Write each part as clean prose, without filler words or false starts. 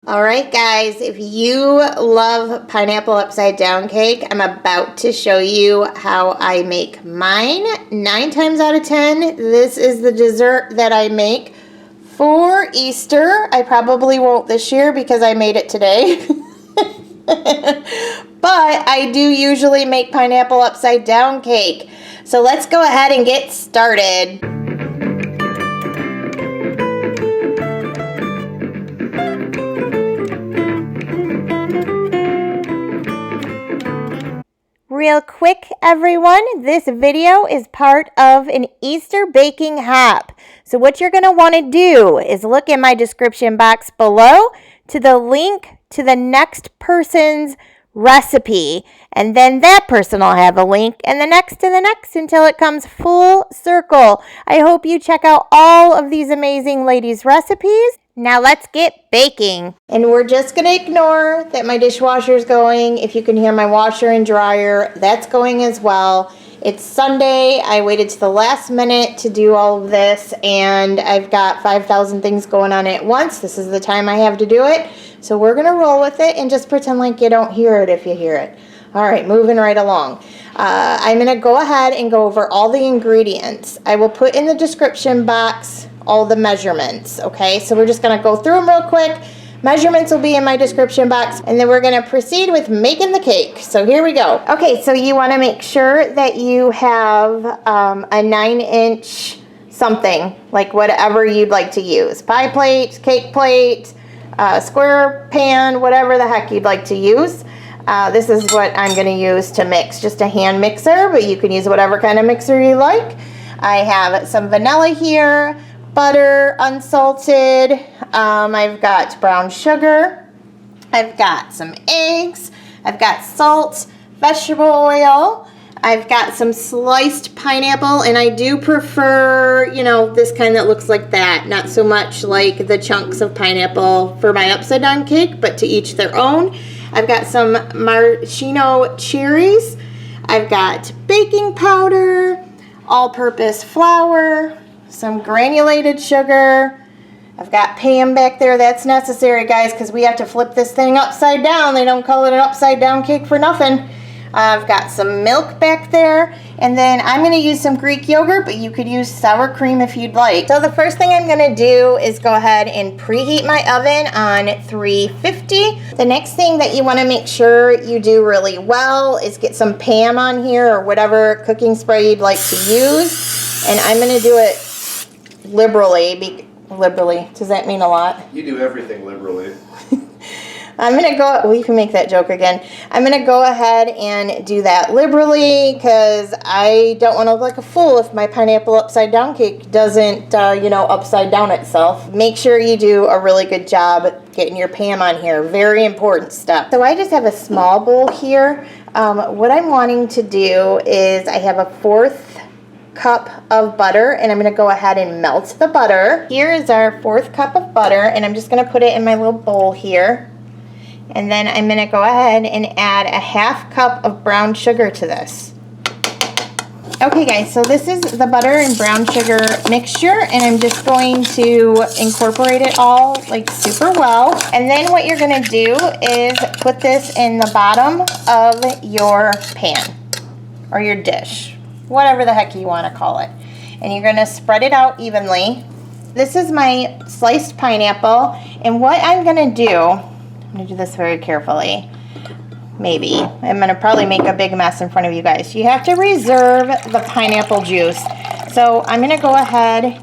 All right, guys, if you love pineapple upside down cake, I'm about to show you how I make mine. 9 times out of 10, this is the dessert that I make for Easter. I probably won't this year because I made it today. But I do usually make pineapple upside down cake. So let's go ahead and get started. Real quick, everyone, this video is part of an Easter baking hap. So what you're going to want to do is look in my description box below to the link to the next person's recipe. And then that person will have a link and the next to the next until it comes full circle. I hope you check out all of these amazing ladies' recipes. Now let's get baking. And we're just going to ignore that my dishwasher is going. If you can hear my washer and dryer, that's going as well. It's Sunday. I waited to the last minute to do all of this, and I've got 5,000 things going on at once. This is the time I have to do it. So we're going to roll with it and just pretend like you don't hear it if you hear it. All right, moving right along. I'm going to go ahead and go over all the ingredients. I will put in the description box all the measurements, okay? So we're just going to go through them real quick. Measurements will be in my description box, and then we're going to proceed with making the cake. So here we go. Okay, so you want to make sure that you have a 9-inch something, like whatever you'd like to use. Pie plate, cake plate, square pan, whatever the heck you'd like to use. This is what I'm going to use to mix, just a hand mixer, but you can use whatever kind of mixer you like. I have some vanilla here, butter, unsalted. I've got brown sugar. I've got some eggs. I've got salt, vegetable oil. I've got some sliced pineapple, and I do prefer, you know, this kind that looks like that. Not so much like the chunks of pineapple for my upside down cake, but to each their own. I've got some maraschino cherries. I've got baking powder, all-purpose flour, some granulated sugar. I've got Pam back there. That's necessary, guys, because we have to flip this thing upside down. They don't call it an upside down cake for nothing. I've got some milk back there, and then I'm going to use some Greek yogurt, but you could use sour cream if you'd like. So the first thing I'm going to do is go ahead and preheat my oven on 350. The next thing that you want to make sure you do really well is get some Pam on here or whatever cooking spray you'd like to use, and I'm going to do it liberally. Liberally, does that mean a lot? You do everything liberally. I'm going to go, well, you can make that joke again. I'm going to go ahead and do that liberally because I don't want to look like a fool if my pineapple upside down cake doesn't, upside down itself. Make sure you do a really good job getting your Pam on here. Very important step. So I just have a small bowl here. What I'm wanting to do is I have a 1/4 cup of butter, and I'm going to go ahead and melt the butter. Here is our 1/4 cup of butter, and I'm just going to put it in my little bowl here. And then I'm going to go ahead and add a 1/2 cup of brown sugar to this. Okay, guys, so this is the butter and brown sugar mixture, and I'm just going to incorporate it all like super well. And then what you're going to do is put this in the bottom of your pan or your dish, whatever the heck you want to call it. And you're going to spread it out evenly. This is my sliced pineapple, and what I'm going to do, I'm going to do this very carefully. Maybe. I'm going to probably make a big mess in front of you guys. You have to reserve the pineapple juice. So I'm going to go ahead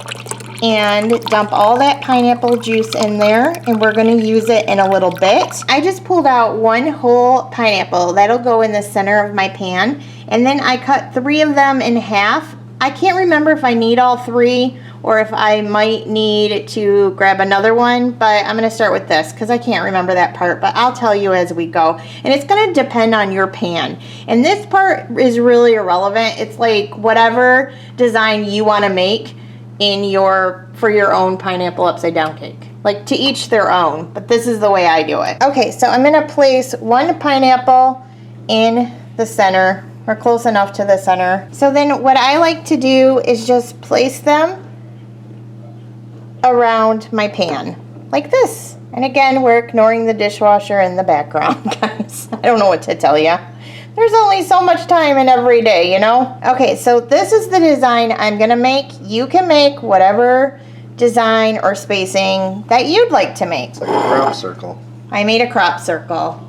and dump all that pineapple juice in there, and we're going to use it in a little bit. I just pulled out 1 whole pineapple. That'll go in the center of my pan. And then I cut 3 of them in half. I can't remember if I need all 3 or if I might need to grab another one, but I'm going to start with this because I can't remember that part, but I'll tell you as we go. And it's going to depend on your pan. And this part is really irrelevant. It's like whatever design you want to make for your own pineapple upside down cake. Like to each their own, but this is the way I do it. Okay, so I'm going to place 1 pineapple in the center, or close enough to the center. So then what I like to do is just place them around my pan like this. And again, we're ignoring the dishwasher in the background, guys. I don't know what to tell you. There's only so much time in every day, you know? Okay, so this is the design I'm gonna make. You can make whatever design or spacing that you'd like to make. It's like a crop circle. I made a crop circle.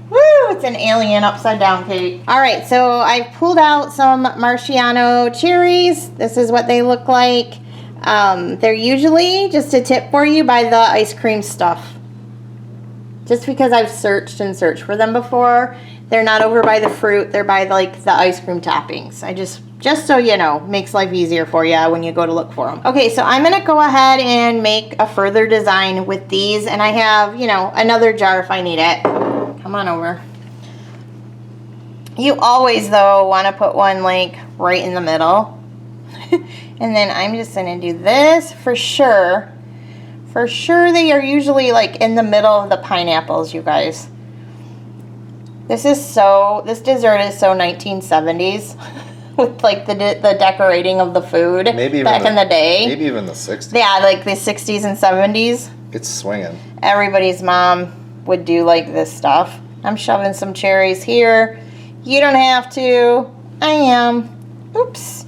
Woo, it's an alien upside down cake. All right, so I pulled out some Maraschino cherries. This is what they look like. They're usually, just a tip for you, by the ice cream stuff. Just because I've searched and searched for them before. They're not over by the fruit, they're by like the ice cream toppings. I just so you know, makes life easier for you when you go to look for them. Okay, so I'm gonna go ahead and make a further design with these, and I have, you know, another jar if I need it. Come on over. You always, though, want to put one like right in the middle. And then I'm just gonna do this for sure. For sure they are usually like in the middle of the pineapples, you guys. This dessert is so 1970s with like the decorating of the food maybe back in the day. Maybe even the 60s. Yeah, like the 60s and 70s. It's swinging. Everybody's mom would do like this stuff. I'm shoving some cherries here. You don't have to. I am. Oops.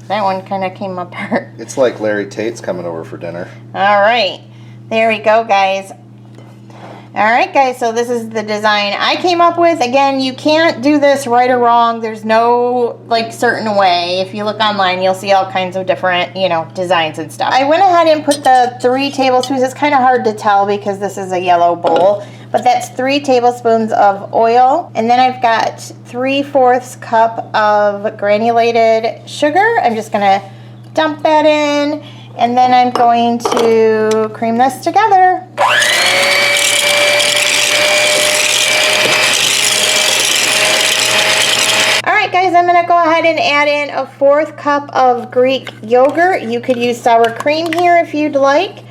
That one kind of came apart. It's like Larry Tate's coming over for dinner. All right. There we go, guys. All right, guys, so this is the design I came up with. Again, you can't do this right or wrong. There's no, like, certain way. If you look online, you'll see all kinds of different, you know, designs and stuff. I went ahead and put the 3 tablespoons. It's kind of hard to tell because this is a yellow bowl, but that's 3 tablespoons of oil. And then I've got 3/4 cup of granulated sugar. I'm just going to dump that in, and then I'm going to cream this together. Alright guys, I'm going to go ahead and add in a 1/4 cup of Greek yogurt. You could use sour cream here if you'd like.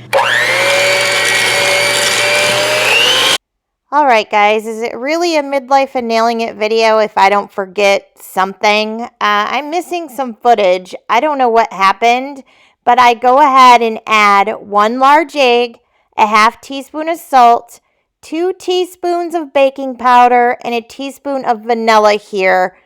Alright guys, is it really a midlife and nailing it video if I don't forget something? I'm missing some footage. I don't know what happened, but I go ahead and add 1 large egg, a 1/2 teaspoon of salt, 2 teaspoons of baking powder, and a teaspoon of vanilla here,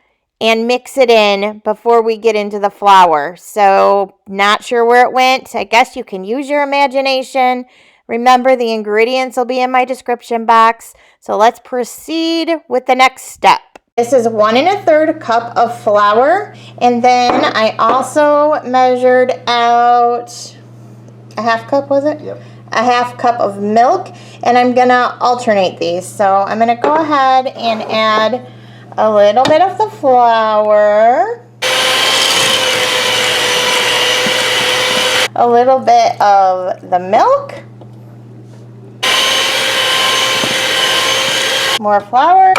and mix it in before we get into the flour. So, not sure where it went. I guess you can use your imagination. Remember, the ingredients will be in my description box. So let's proceed with the next step. This is 1 1/3 cup of flour. And then I also measured out a 1/2 cup, was it? Yep. A 1/2 cup of milk. And I'm going to alternate these. So I'm going to go ahead and add a little bit of the flour, a little bit of the milk, more flour,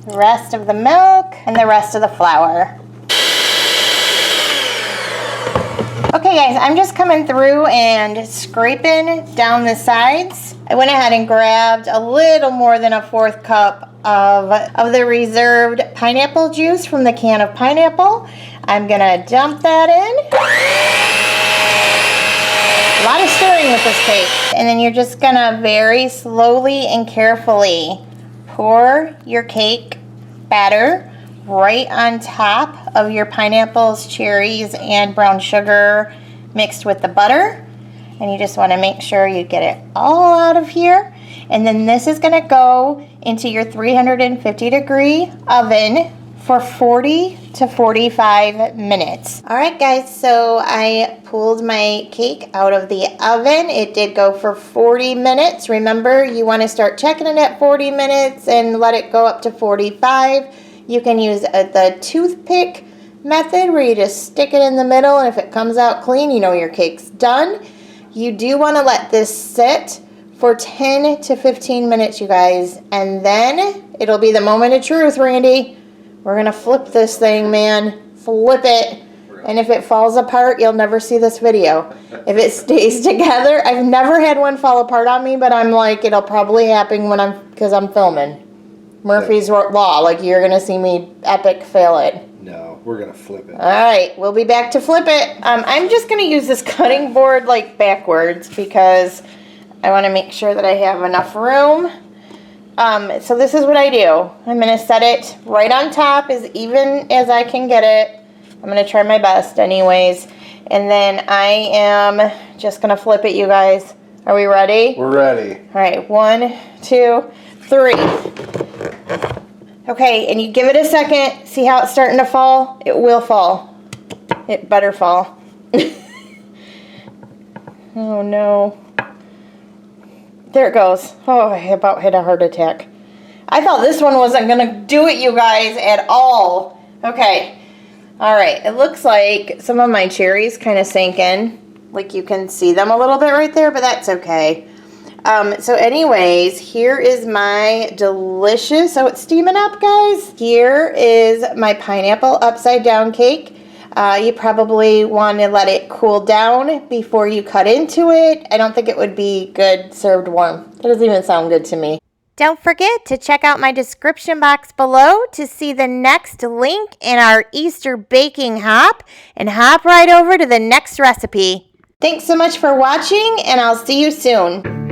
the rest of the milk, and the rest of the flour. Okay guys, I'm just coming through and scraping down the sides. I went ahead and grabbed a little more than a 1/4 cup of the reserved pineapple juice from the can of pineapple. I'm gonna dump that in. A lot of stirring with this cake. And then you're just gonna very slowly and carefully pour your cake batter right on top of your pineapples, cherries, and brown sugar mixed with the butter. And you just want to make sure you get it all out of here. And then this is going to go into your 350-degree oven for 40 to 45 minutes. All right, guys, so I pulled my cake out of the oven. It did go for 40 minutes. Remember, you want to start checking it at 40 minutes and let it go up to 45. You can use the toothpick method where you just stick it in the middle, and if it comes out clean, you know your cake's done. You do want to let this sit for 10 to 15 minutes, you guys, and then it'll be the moment of truth, Randy. We're going to flip this thing, man. Flip it. And if it falls apart, you'll never see this video. If it stays together, I've never had one fall apart on me, but I'm like, it'll probably happen because I'm filming. Murphy's Law, like you're going to see me epic fail it. No. We're gonna flip it. All right, we'll be back to flip it. I'm just gonna use this cutting board like backwards because I want to make sure that I have enough room. So this is what I do. I'm gonna set it right on top as even as I can get it. I'm gonna try my best anyways. And then I am just gonna flip it, you guys. Are we ready? We're ready. All right, 1, 2, 3. Okay, and you give it a second. See how it's starting to fall? It will fall. It better fall. Oh no. There it goes. Oh, I about had a heart attack. I thought this one wasn't gonna do it, you guys, at all. Okay. All right, it looks like some of my cherries kind of sank in. Like you can see them a little bit right there, but that's okay. So anyways, here is my delicious, oh, it's steaming up, guys. Here is my pineapple upside down cake. You probably want to let it cool down before you cut into it. I don't think it would be good served warm. That doesn't even sound good to me. Don't forget to check out my description box below to see the next link in our Easter baking hop and hop right over to the next recipe. Thanks so much for watching, and I'll see you soon.